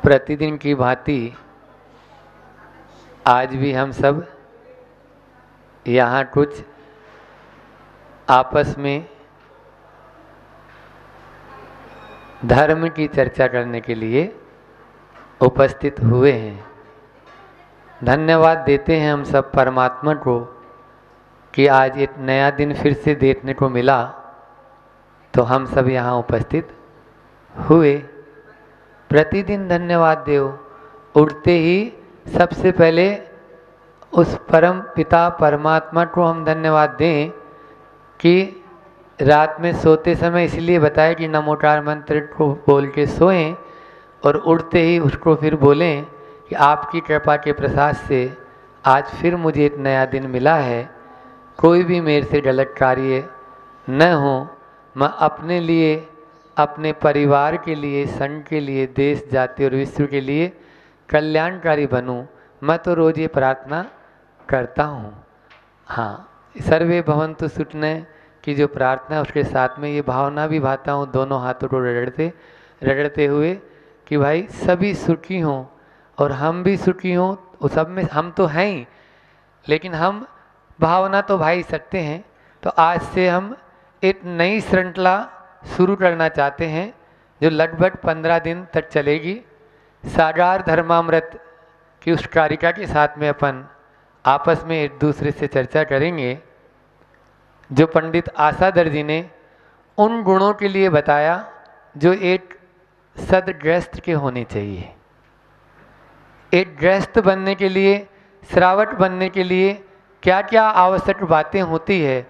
प्रतिदिन की भांति आज भी हम सब यहाँ कुछ आपस में धर्म की चर्चा करने के लिए उपस्थित हुए हैं। धन्यवाद देते हैं हम सब परमात्मा को कि आज एक नया दिन फिर से देखने को मिला, तो हम सब यहाँ उपस्थित हुए। प्रतिदिन धन्यवाद देव। उठते ही सबसे पहले उस परम पिता परमात्मा को हम धन्यवाद दें कि रात में सोते समय इसलिए बताया कि नमोकार मंत्र को बोल के सोएं और उठते ही उसको फिर बोलें कि आपकी कृपा के प्रसाद से आज फिर मुझे एक नया दिन मिला है। कोई भी मेरे से गलत कार्य न हो, मैं अपने लिए, अपने परिवार के लिए, संघ के लिए, देश जाति और विश्व के लिए कल्याणकारी बनूं। मैं तो रोज़ ये प्रार्थना करता हूँ। हाँ, सर्वे भवन्तु सुखिनः की जो प्रार्थना है उसके साथ में ये भावना भी भाता हूँ, दोनों हाथों को रगड़ते हुए कि भाई सभी सुखी हों और हम भी सुखी हों। उस सब में हम तो हैं ही, लेकिन हम भावना तो भाई सकते हैं। तो आज से हम एक नई श्रृंखला शुरू करना चाहते हैं जो लगभग 15 दिन तक चलेगी। सागार धर्मामृत की उस कारिका के साथ में अपन आपस में एक दूसरे से चर्चा करेंगे जो पंडित आसादर जी ने उन गुणों के लिए बताया जो एक सदगृहस्थ के होने चाहिए। एक गृहस्थ बनने के लिए, श्रावक बनने के लिए क्या क्या आवश्यक बातें होती है,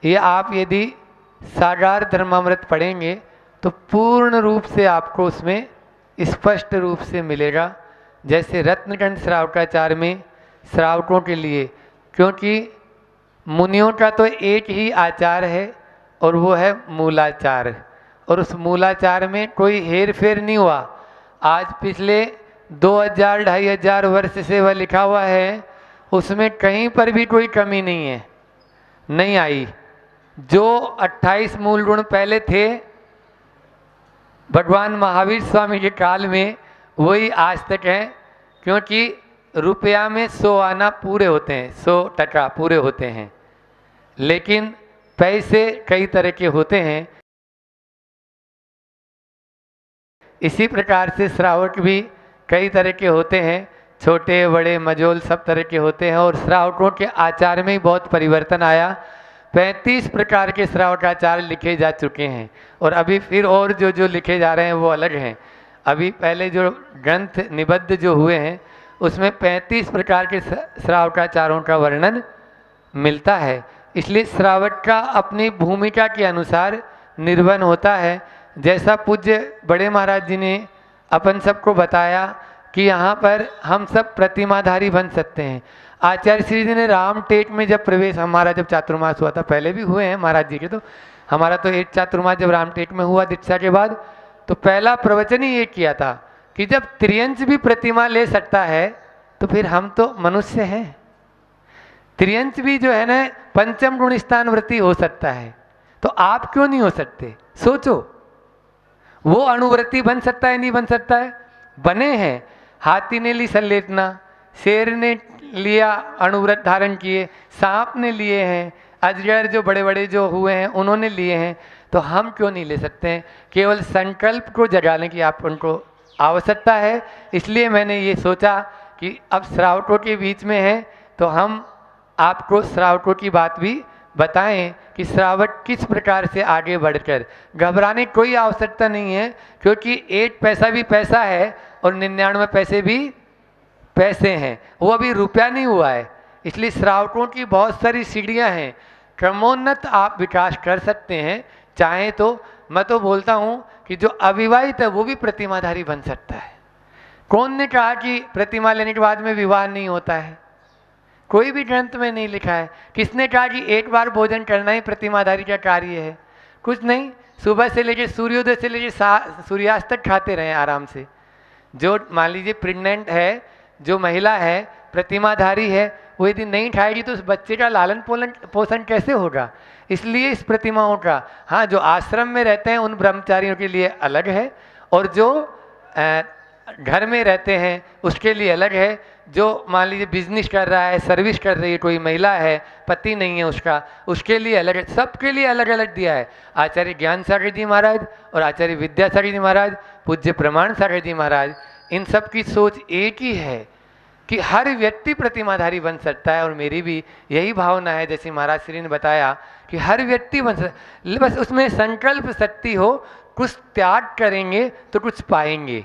ये आप यदि सागार धर्मामृत पढ़ेंगे तो पूर्ण रूप से आपको उसमें स्पष्ट रूप से मिलेगा। जैसे रत्नकंठ श्रावकाचार्य में श्रावकों के लिए, क्योंकि मुनियों का तो एक ही आचार है और वो है मूलाचार, और उस मूलाचार में कोई हेर फेर नहीं हुआ। आज पिछले 2000-2500 वर्ष से वह लिखा हुआ है, उसमें कहीं पर भी कोई कमी नहीं है, नहीं आई। जो 28 मूल गुण पहले थे भगवान महावीर स्वामी के काल में, वही आज तक हैं। क्योंकि रुपया में 100 आना पूरे होते हैं, 100% पूरे होते हैं, लेकिन पैसे कई तरह के होते हैं। इसी प्रकार से श्रावक भी कई तरह के होते हैं, छोटे बड़े मजोल सब तरह के होते हैं। और श्रावकों के आचार में ही बहुत परिवर्तन आया। 35 प्रकार के श्रावकाचार लिखे जा चुके हैं और अभी फिर और जो लिखे जा रहे हैं वो अलग हैं। अभी पहले जो ग्रंथ निबद्ध जो हुए हैं उसमें 35 प्रकार के श्रावकाचारों का वर्णन मिलता है। इसलिए श्रावक का अपनी भूमिका के अनुसार निर्वहन होता है। जैसा पूज्य बड़े महाराज जी ने अपन सबको बताया कि यहाँ पर हम सब प्रतिमाधारी बन सकते हैं। आचार्य श्री जी ने रामटेक में जब प्रवेश, हमारा जब चातुर्मास हुआ था, पहले भी हुए हैं महाराज जी के, तो हमारा तो एक चातुर्मास जब रामटेक में हुआ दीक्षा के बाद, तो पहला प्रवचन ही ये किया था कि जब त्रियंच भी प्रतिमा ले सकता है तो फिर हम तो मनुष्य हैं। त्रियंच भी जो है ना पंचम गुण स्थान वृत्ति हो सकता है, तो आप क्यों नहीं हो सकते? सोचो, वो अणुवृत्ति बन सकता है, नहीं बन सकता है? बने हैं। हाथी ने ली संलेखना, शेर ने लिया अणुव्रत धारण किए, सांप ने लिए हैं, अजगर जो बड़े बड़े जो हुए हैं उन्होंने लिए हैं, तो हम क्यों नहीं ले सकते हैं? केवल संकल्प को जगाने की आप उनको आवश्यकता है। इसलिए मैंने ये सोचा कि अब श्रावकों के बीच में है तो हम आपको श्रावकों की बात भी बताएं कि श्रावक किस प्रकार से आगे बढ़कर, घबराने कोई आवश्यकता नहीं है, क्योंकि एक पैसा भी पैसा है और 99 पैसे भी पैसे हैं, वो अभी रुपया नहीं हुआ है। इसलिए श्रावकों की बहुत सारी सीढ़ियां हैं, क्रमोन्नत आप विकास कर सकते हैं चाहें तो। मैं तो बोलता हूँ कि जो अविवाहित है वो भी प्रतिमाधारी बन सकता है। कौन ने कहा कि प्रतिमा लेने के बाद में विवाह नहीं होता है? कोई भी ग्रंथ में नहीं लिखा है। किसने कहा कि एक बार भोजन करना ही प्रतिमाधारी का कार्य है? कुछ नहीं। सुबह से लेकर सूर्योदय से लेकर सूर्यास्त तक खाते रहें आराम से। जो मान लीजिए प्रेग्नेंट है, जो महिला है, प्रतिमाधारी है, वो यदि नहीं खाएगी तो उस बच्चे का लालन पोषण कैसे होगा? इसलिए इस प्रतिमाओं का, हाँ, जो आश्रम में रहते हैं उन ब्रह्मचारियों के लिए अलग है, और जो घर में रहते हैं उसके लिए अलग है, जो मान लीजिए बिजनेस कर रहा है, सर्विस कर रही है कोई महिला है, पति नहीं है उसका, उसके लिए अलग है, सबके लिए अलग अलग दिया है। आचार्य ज्ञान सागर जी महाराज और आचार्य विद्यासागर जी महाराज, पूज्य प्रमाण सागर जी महाराज, इन सब की सोच एक ही है कि हर व्यक्ति प्रतिमाधारी बन सकता है। और मेरी भी यही भावना है, जैसे महाराज श्री ने बताया कि हर व्यक्ति बन सकता, बस उसमें संकल्प शक्ति हो, कुछ त्याग करेंगे तो कुछ पाएंगे।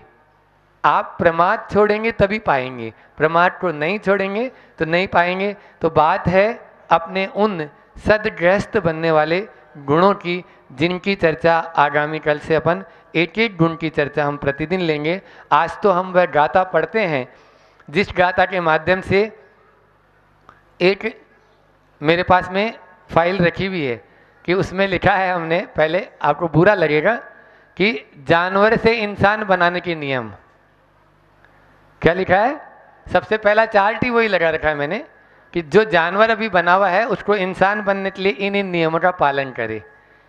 आप प्रमाद छोड़ेंगे तभी पाएंगे, प्रमाद को नहीं छोड़ेंगे तो नहीं पाएंगे। तो बात है अपने उन सदग्रस्त बनने वाले गुणों की, जिनकी चर्चा आगामी कल से अपन एक एक गुण की चर्चा हम प्रतिदिन लेंगे। आज तो हम वह गाथा पढ़ते हैं जिस गाथा के माध्यम से, एक मेरे पास में फाइल रखी हुई है कि उसमें लिखा है हमने, पहले आपको बुरा लगेगा कि जानवर से इंसान बनाने के नियम। क्या लिखा है? सबसे पहला चार्ट ही वही लगा रखा है मैंने कि जो जानवर अभी बना हुआ है उसको इंसान बनने के लिए इन इन नियमों का पालन करे।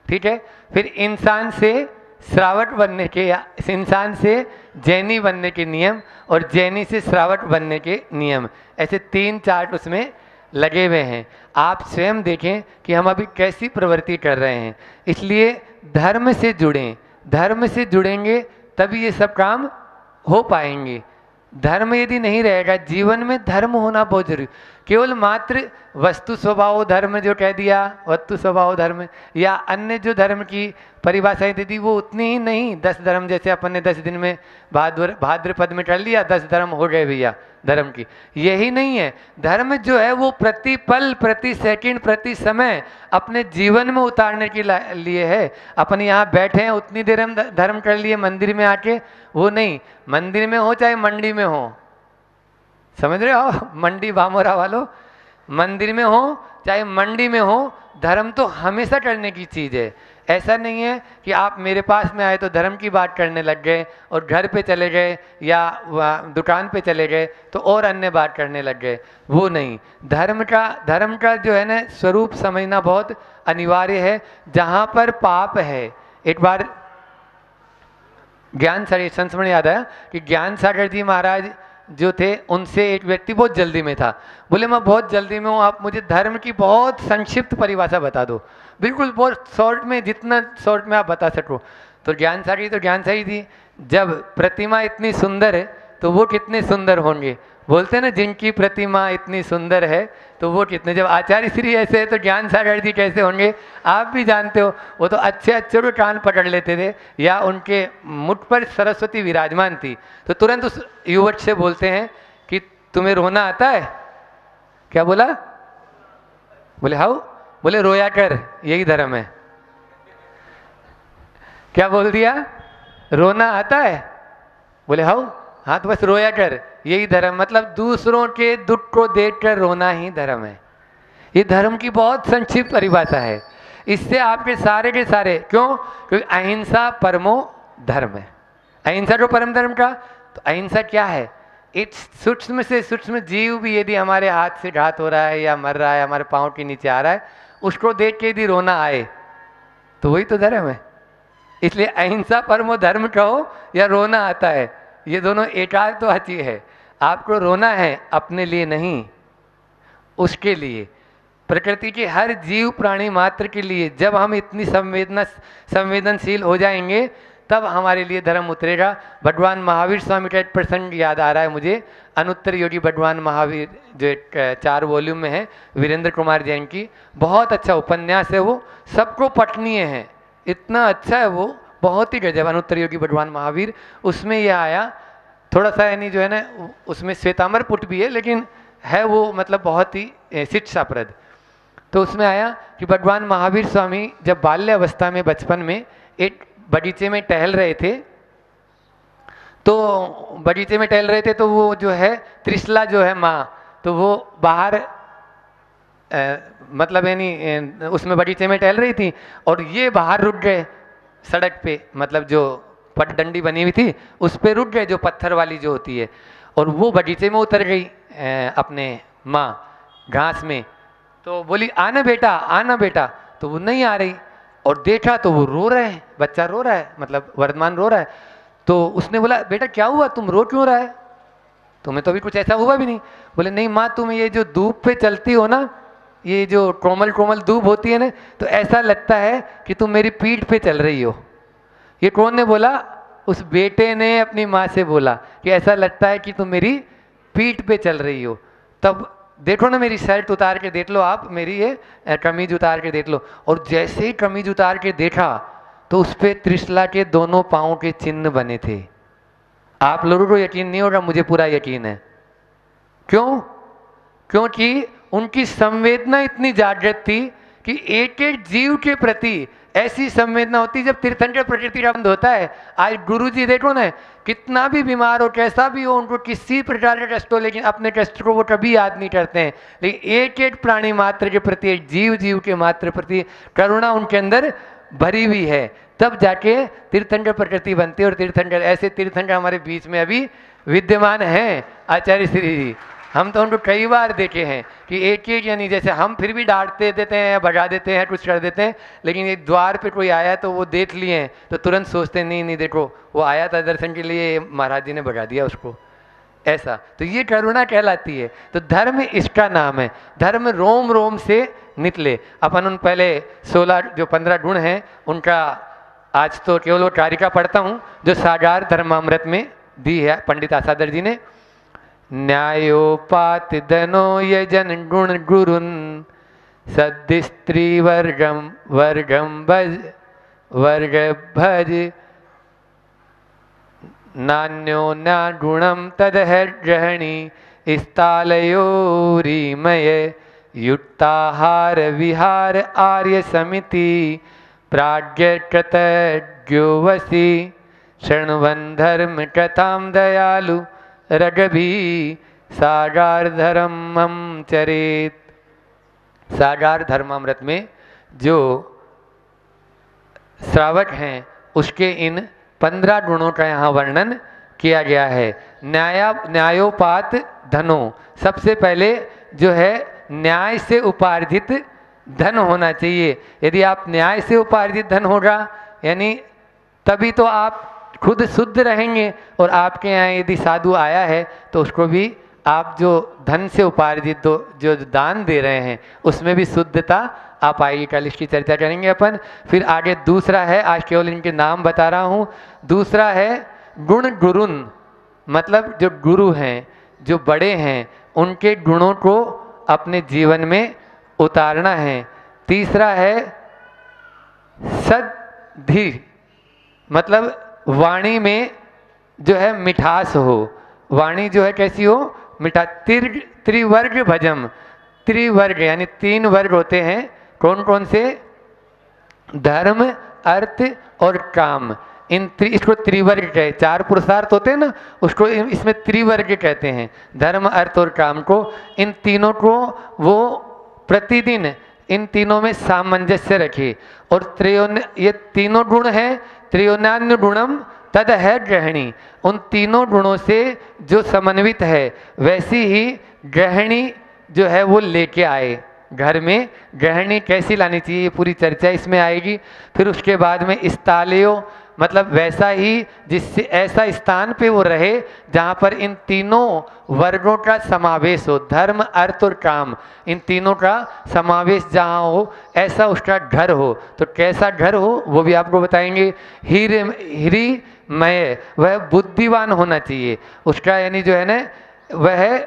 ठीक है, फिर इंसान से श्रावक बनने के, या इंसान से जैनी बनने के नियम, और जैनी से श्रावक बनने के नियम, ऐसे 3 चार्ट उसमें लगे हुए हैं। आप स्वयं देखें कि हम अभी कैसी प्रवृत्ति कर रहे हैं। इसलिए धर्म से जुड़ें, धर्म से जुड़ेंगे तभी ये सब काम हो पाएंगे। धर्म यदि नहीं रहेगा, जीवन में धर्म होना बहुत जरूरी। केवल मात्र वस्तु स्वभाव धर्म जो कह दिया, वस्तु स्वभाव धर्म, या अन्य जो धर्म की परिभाषाएं दे दी वो उतनी ही नहीं। 10 धर्म जैसे अपन ने 10 दिन में भाद्रपद में कर लिया, 10 धर्म हो गए भैया धर्म की, यही नहीं है। धर्म जो है वो प्रति पल, प्रति सेकंड, प्रति समय अपने जीवन में उतारने के लिए है। अपन यहाँ बैठे हैं उतनी देर हम धर्म कर लिए मंदिर में आके, वो नहीं। मंदिर में हो चाहे मंडी में हो, समझ रहे हो मंडी भामोरा वालों, मंदिर में हो चाहे मंडी में हो, धर्म तो हमेशा करने की चीज़ है। ऐसा नहीं है कि आप मेरे पास में आए तो धर्म की बात करने लग गए और घर पे चले गए या दुकान पे चले गए तो और अन्य बात करने लग गए, वो नहीं। धर्म का जो है ना स्वरूप समझना बहुत अनिवार्य है। जहाँ पर पाप है, एक बार ज्ञान सागर संस्मरण याद आया कि ज्ञान सागर जी महाराज जो थे, उनसे एक व्यक्ति बहुत जल्दी में था, बोले मैं बहुत जल्दी में हूँ, आप मुझे धर्म की बहुत संक्षिप्त परिभाषा बता दो, बिल्कुल बहुत शॉर्ट में, जितना शॉर्ट में आप बता सको। तो ज्ञान सागर थी, जब प्रतिमा इतनी सुंदर है तो वो कितने सुंदर होंगे, बोलते हैं ना जिनकी प्रतिमा इतनी सुंदर है तो वो कितने, जब आचार्य श्री ऐसे है तो ज्ञान सागर जी कैसे होंगे आप भी जानते हो। वो तो अच्छे अच्छे को कान पकड़ लेते थे, या उनके मुठ पर सरस्वती विराजमान थी तो तुरंत उस युवक से बोलते हैं कि तुम्हें रोना आता है? क्या बोला? बोले हाउ, बोले रोया कर, यही धर्म है। क्या बोल दिया? रोना आता है? बोले हाउ, हाँ तो बस रोया कर, यही धर्म। मतलब दूसरों के दुख को देखकर रोना ही धर्म है। ये धर्म की बहुत संक्षिप्त परिभाषा है। इससे आपके सारे के सारे, क्यों? क्योंकि अहिंसा परमो धर्म है। अहिंसा जो परम धर्म का, तो अहिंसा क्या है? एक सूक्ष्म से सूक्ष्म जीव भी यदि हमारे हाथ से घात हो रहा है या मर रहा है, हमारे पाँव के नीचे आ रहा है, उसको देख के यदि रोना आए तो वही तो धर्म है। इसलिए अहिंसा परमो धर्म कहो या रोना आता है, ये दोनों एकाध तो अच्छी है। आपको रोना है अपने लिए नहीं, उसके लिए, प्रकृति के हर जीव प्राणी मात्र के लिए। जब हम इतनी संवेदनशील हो जाएंगे तब हमारे लिए धर्म उतरेगा। भगवान महावीर स्वामी का एक प्रसंग याद आ रहा है मुझे, अनुत्तर योगी भगवान महावीर, जो एक 4 वॉल्यूम में है, वीरेंद्र कुमार जैन की, बहुत अच्छा उपन्यास है वो, सबको पठनीय है, इतना अच्छा है वो, बहुत ही गजब। अनुत्तर योगी भगवान महावीर, उसमें यह आया थोड़ा सा, यानी जो है ना उसमें श्वेतांबर पुट भी है लेकिन है वो मतलब बहुत ही शिक्षाप्रद। तो उसमें आया कि भगवान महावीर स्वामी जब बाल्यावस्था में, बचपन में एक बगीचे में टहल रहे थे, तो बगीचे में टहल रहे थे तो वो जो है त्रिशला जो है माँ, तो वो बाहर मतलब यानी उसमें बगीचे में टहल रही थी और ये बाहर रुक गए सड़क पे, मतलब जो पगडंडी बनी हुई थी उस पे रुक गए, जो पत्थर वाली जो होती है, और वो बगीचे में उतर गई अपने माँ घास में। तो बोली आना बेटा, आना बेटा, तो वो नहीं आ रही, और देखा तो वो रो रहे हैं, बच्चा रो रहा है, मतलब वर्धमान रो रहा है। तो उसने बोला बेटा क्या हुआ, तुम रो क्यों रहा है, तुम्हें तो अभी कुछ ऐसा हुआ भी नहीं। बोले नहीं माँ, तुम ये जो धूप पे चलती हो ना, ये जो कोमल कोमल धूप होती है ना, तो ऐसा लगता है कि तुम मेरी पीठ पे चल रही हो। ये कौन ने बोला? उस बेटे ने अपनी माँ से बोला कि ऐसा लगता है कि तुम मेरी पीठ पे चल रही हो। तब देखो ना, मेरी शर्ट उतार के देख लो आप, मेरी ये कमीज उतार के देख लो। और जैसे ही कमीज उतार के देखा तो उस पर त्रिशला के दोनों पाँव के चिन्ह बने थे। आप लोगों को यकीन नहीं होगा, मुझे पूरा यकीन है। क्यों? क्योंकि उनकी संवेदना इतनी जागृत थी कि एक एक जीव के प्रति ऐसी संवेदना होती जब तीर्थंकर प्रकृति का बंध होता है। आज गुरु जी देखो ना, कितना भी बीमार हो, कैसा भी हो, उनको किसी प्रकार का कष्ट हो, लेकिन अपने कष्ट को वो कभी याद नहीं करते हैं। लेकिन एक एक प्राणी मात्र के प्रति, एक जीव जीव के मात्र प्रति करुणा उनके अंदर भरी हुई है, तब जाके तीर्थंकर प्रकृति बनती है। और तीर्थंकर, ऐसे तीर्थंकर हमारे बीच में अभी विद्यमान हैं, आचार्य श्री जी। हम तो उनको कई बार देखे हैं कि एक एक, यानी जैसे हम फिर भी डांटते देते हैं, भगा देते हैं, कुछ कर देते हैं, लेकिन एक द्वार पे कोई आया तो वो देख लिए हैं तो तुरंत सोचते नहीं नहीं देखो वो आया था दर्शन के लिए, महाराज जी ने भगा दिया उसको, ऐसा। तो ये करुणा कहलाती है। तो धर्म इसका नाम है। धर्म रोम रोम से निकले। अपन उन पहले 16 जो 15 गुण हैं उनका आज तो केवल वो कारिका पढ़ता हूँ जो सागार धर्मामृत में दी है पंडित आसादर जी ने। न्यायोपात धनो यजन गुण गुरुन सद्य स्त्री वर्गम वर्गम भज वर्ग भज नान्यो न गुणम तदहर्जहणी स्थालयोरिमय युक्ताहार विहार आर्य समिति प्राज्ञकृतज्ञोवसी शृण्वन् धर्म कथाम दयालु रगभी सागार धर्मम चरेत। सागार धर्मामृत में जो श्रावक हैं उसके इन 15 गुणों का यहाँ वर्णन किया गया है। न्यायोपात धनो, सबसे पहले जो है न्याय से उपार्जित धन होना चाहिए। यदि आप न्याय से उपार्जित धन होगा यानी तभी तो आप खुद शुद्ध रहेंगे, और आपके यहाँ यदि साधु आया है तो उसको भी आप जो धन से उपार्जित जो दान दे रहे हैं उसमें भी शुद्धता आप आएगी। कल इसकी चर्चा करेंगे अपन। फिर आगे दूसरा है, आज केवल इनके नाम बता रहा हूँ। दूसरा है गुण गुरुन, मतलब जो गुरु हैं, जो बड़े हैं, उनके गुणों को अपने जीवन में उतारना है। तीसरा है सद्धि, मतलब वाणी में जो है मिठास हो। वाणी जो है कैसी हो? मिठा। त्रिवर्ग भजम, त्रिवर्ग यानी 3 वर्ग होते हैं। कौन कौन से? धर्म, अर्थ और काम। इसको त्रिवर्ग कहे। 4 पुरुषार्थ होते हैं ना, उसको इसमें त्रिवर्ग कहते हैं, धर्म अर्थ और काम को। इन तीनों को वो प्रतिदिन इन तीनों में सामंजस्य रखे। और ये तीनों गुण हैं, त्रयोन्यान्य गुणम तद है गृहिणी। उन तीनों गुणों से जो समन्वित है वैसी ही गृहिणी जो है वो लेके आए। घर में गृहिणी कैसी लानी चाहिए, ये पूरी चर्चा इसमें आएगी। फिर उसके बाद में स्थालयो, मतलब वैसा ही जिससे ऐसा स्थान पे वो रहे जहाँ पर इन तीनों वर्गों का समावेश हो, धर्म अर्थ और काम, इन तीनों का समावेश जहाँ हो ऐसा उसका घर हो। तो कैसा घर हो वो भी आपको बताएंगे। हिरिमय, वह बुद्धिवान होना चाहिए उसका, यानी जो है ना वह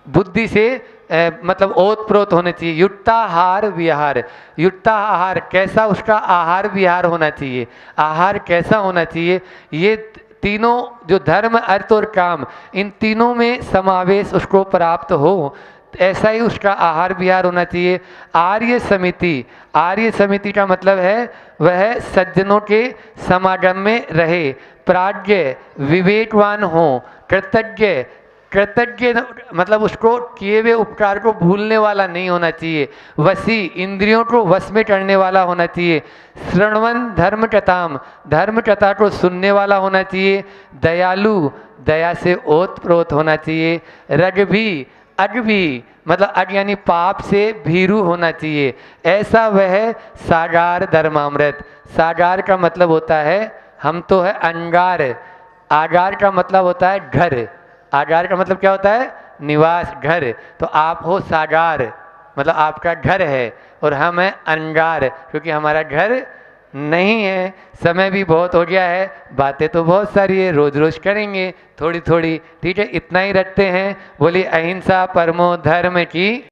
बुद्धि से मतलब ओत प्रोत होने चाहिए। युक्ताहार विहार, युक्ताहार कैसा उसका आहार विहार होना चाहिए, आहार कैसा होना चाहिए, ये तीनों जो धर्म अर्थ और काम इन तीनों में समावेश उसको प्राप्त हो, ऐसा ही उसका आहार विहार होना चाहिए। आर्य समिति, आर्य समिति का मतलब है वह सज्जनों के समागम में रहे, प्राज्ञ विवेकवान हो, कृतज्ञ, कृतज्ञ मतलब उसको किए हुए उपकार को भूलने वाला नहीं होना चाहिए, वसी इंद्रियों को वश में करने वाला होना चाहिए, श्रवण धर्म कथाम, धर्म कथा को सुनने वाला होना चाहिए, दयालु, दया से ओत प्रोत होना चाहिए, रगभी, अगभी मतलब अग यानी पाप से भीरू होना चाहिए। ऐसा वह सागार धर्मामृत, सागार का मतलब होता है हम तो है अंगार। आगार का मतलब होता है घर, आगार का मतलब क्या होता है? निवास, घर। तो आप हो सागार, मतलब आपका घर है, और हम हैं अंगार, क्योंकि हमारा घर नहीं है। समय भी बहुत हो गया है, बातें तो बहुत सारी है, रोज रोज करेंगे थोड़ी थोड़ी, ठीक है? इतना ही रखते हैं। बोली अहिंसा परमो धर्म की।